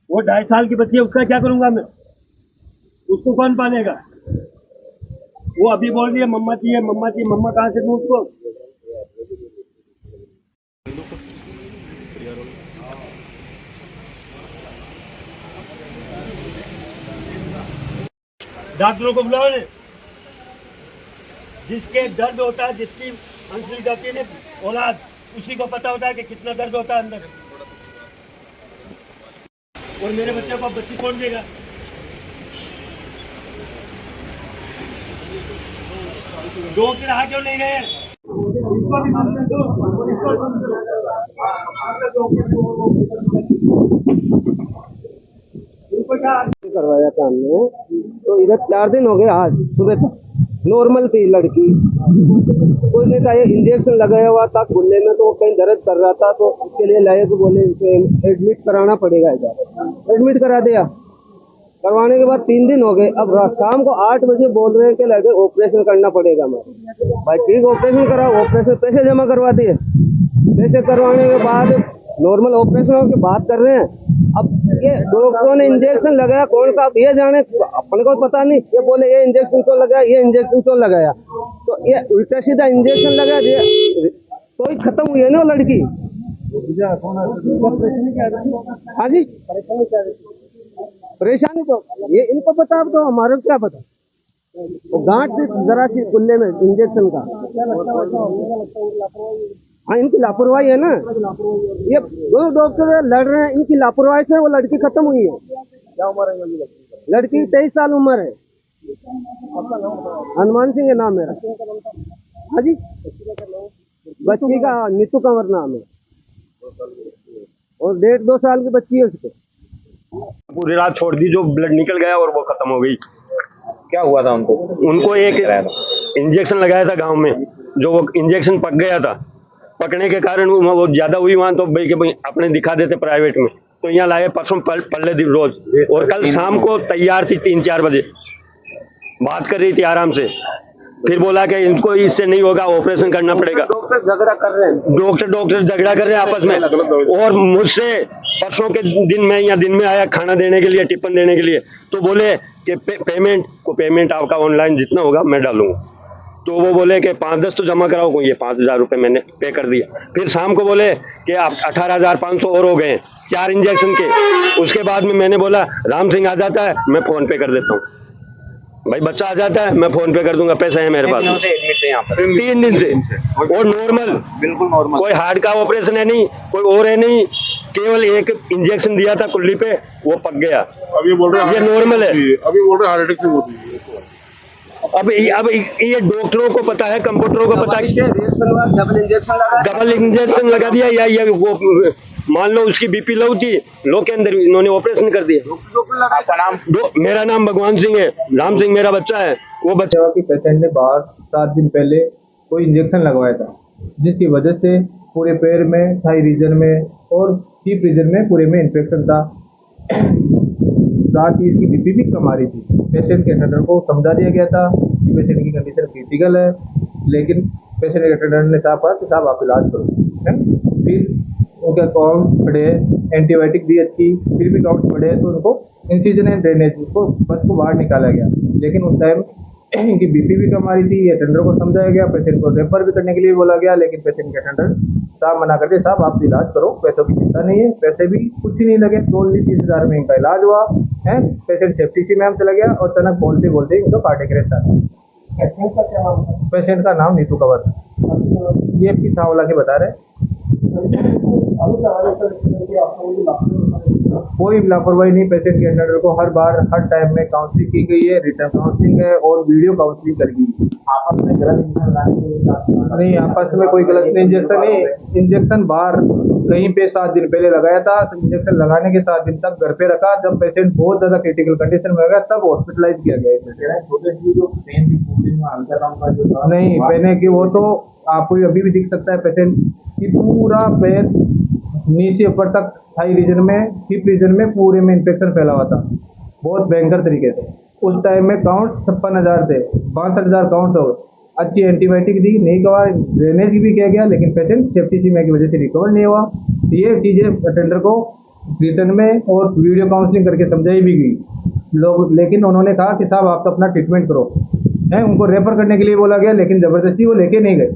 वो 2.5 साल की बच्ची है, उसका क्या करूंगा मैं? उसको कौन पालेगा? वो अभी बोल रही है मम्मा चाहिए, मम्मा चाहिए। मम्मा कहाँ से दूं उसको? डॉक्टरों को बुलाओ ने। जिसके दर्द होता है, जिसकी अंसुली जाती है ना औलाद, उसी को पता होता है कि कितना दर्द होता है अंदर। और मेरे बच्चे को बच्ची कौन देगा? डॉक्टर आ क्यों नहीं गए? इसको भी बंद कर दो और इसको भी बंद करो। करवाया था हमने, तो इधर 4 दिन हो गए। आज सुबह तक नॉर्मल थी लड़की, कोई नहीं था। ये इंजेक्शन लगाया हुआ था गुल्ले में, तो वो कहीं दर्द कर रहा था, तो उसके लिए लाए तो बोले इसे एडमिट कराना पड़ेगा। इधर एडमिट करा दिया। करवाने के बाद 3 दिन हो गए। अब शाम को 8 बजे बोल रहे हैं कि लगे ऑपरेशन करना पड़ेगा हमारे। भाई ठीक, ऑपरेशन कराओ। ऑपरेशन पैसे जमा करवा दिए। पैसे करवाने के बाद नॉर्मल ऑपरेशन की बात कर रहे हैं। अब ये डॉक्टरों ने इंजेक्शन लगाया, कौन सा ये जाने, अपने को पता नहीं। ये बोले ये इंजेक्शन क्यों लगाया, ये इंजेक्शन क्यों लगाया, तो ये उल्टा सीधा इंजेक्शन लगा दिया। तो ही खत्म हुई है ना वो लड़की। हाँ जी, परेशानी तो ये इनको पता, अब तो हमारे को क्या पता। वो गांठ थी जरा सी गुल्ले में इंजेक्शन का। हाँ, इनकी लापरवाही है ना। ये दो डॉक्टर लड़ रहे हैं, इनकी लापरवाही से वो लड़की खत्म हुई है। क्या उम्र है लड़की? 23 साल उम्र है। हनुमान सिंह है नाम मेरा। हाँ जी, बच्ची का नीतू कंवर नाम है, और 1.5-2 साल की बच्ची है उसको। पूरी रात छोड़ दी, जो ब्लड निकल गया और वो खत्म हो गई। क्या हुआ था उनको? उनको एक इंजेक्शन लगाया था गांव में, जो वो इंजेक्शन पक गया था। पकने के कारण वो ज्यादा हुई वहां, तो भाई के भाई अपने दिखा देते प्राइवेट में। तो यहाँ लाए परसों पहले दिन रोज, और कल शाम को तैयार थी 3-4 बजे, बात कर रही थी आराम से। फिर बोला कि इनको इससे नहीं होगा, ऑपरेशन करना पड़ेगा। डॉक्टर झगड़ा कर रहे हैं, डॉक्टर झगड़ा कर रहे हैं आपस में। और मुझसे परसों के दिन में या दिन में आया खाना देने के लिए, टिफिन देने के लिए, तो बोले कि पेमेंट आपका ऑनलाइन जितना होगा मैं डालूंगा। तो वो बोले कि 5-10 तो जमा कराओ। ये 5,000 रुपये मैंने पे कर दिया। फिर शाम को बोले कि आप 18,500 और हो गए 4 इंजेक्शन के। उसके बाद में मैंने बोला राम सिंह आ जाता है, मैं फोन पे कर देता हूँ। भाई बच्चा आ जाता है, मैं फोन पे कर दूंगा, पैसे है मेरे पास। 3 दिन से और नॉर्मल, बिल्कुल नॉर्मल। कोई हार्ट का ऑपरेशन है नहीं, कोई और है नहीं। केवल एक इंजेक्शन दिया था कुल्ली पे, वो पक गया। अभी बोल रहे ये नॉर्मल है। अभी बोल रहे हार्ट अटैक से होती है। अब ये डॉक्टरों को पता है, कंप्यूटरों को पता है। डबल इंजेक्शन लगा दिया, या ये वो मान लो उसकी बीपी लो थी, लो के अंदर इन्होंने ऑपरेशन कर दिया। आपका नाम? मेरा नाम भगवान सिंह है, राम सिंह मेरा बच्चा है। वो बच्चा की पेशेंट ने 7 दिन पहले कोई इंजेक्शन लगवाया था, जिसकी वजह से पूरे पैर में, थाई रीजन में और हिप रीजन में पूरे में इन्फेक्शन था। साथ ही इसकी बीपी भी कम आ रही थी। पेशेंट के अटेंडर को समझा दिया गया था कि पेशेंट की कंडीशन क्रिटिकल है, लेकिन पेशेंट के अटेंडर ने कहा कि साहब आप इलाज करो। फिर उनके काउंट बढ़े, एंटीबायोटिक दी अच्छी, फिर भी काउंट बढ़े, तो उनको इंसिजन एंड ड्रेनेज को बस को बाहर निकाला गया। लेकिन उस टाइम इनकी बीपी भी कम आ रही थी। अटेंडर को समझाया गया, पेशेंट को रेफर भी करने के लिए बोला गया, लेकिन पेशेंट के अटेंडर साहब मना करके साहब आप इलाज करो, पैसों की चिंता नहीं है। पैसे भी कुछ ही नहीं लगे, 30,000 में इनका इलाज हुआ है। पेशेंट सेफ्टी सी मैम चला गया और अचानक बोलते बोलते इनको कार्डियक अरेस्ट आ गया। पेशेंट का नाम नीतू कंवर, ये पिछावला के बता रहे। कोई लापरवाही नहीं। पेशेंट के अटेंडर को हर बार हर टाइम में काउंसलिंग की गई है, रिटर्न काउंसलिंग है और वीडियो काउंसलिंग करी गई। आपस में गलत इंजेक्शन लगाने नहीं, आपस में कोई गलत इंजेक्शन नहीं। इंजेक्शन बाहर कहीं पे 7 दिन पहले लगाया था। इंजेक्शन लगाने के 7 दिन तक घर पे रखा। जब पेशेंट बहुत ज्यादा क्रिटिकल कंडीशन में हो गया तब हॉस्पिटलाइज किया गया। नहीं पहने की, वो तो आपको अभी भी दिख सकता है। पेशेंट की पूरा पैर नीचे ऊपर तक, थाई रीजन में, हिप रीजन में पूरे में इन्फेक्शन फैला हुआ था, बहुत भयंकर तरीके से। उस टाइम में काउंट 56,000 थे, 62,000 काउंट हो। अच्छी एंटीबायोटिक दी, नहीं कहा, ड्रेनेज भी किया गया, लेकिन पेशेंट सेफ्टी सीमा की वजह से रिकवर नहीं हुआ। ये चीजें अटेंडर को रिटर्न में और वीडियो काउंसलिंग करके समझाई भी गई लोग, लेकिन उन्होंने कहा कि साहब आप तो अपना ट्रीटमेंट करो, है उनको रेफर करने के लिए बोला गया, लेकिन ज़बरदस्ती वो लेके नहीं गए।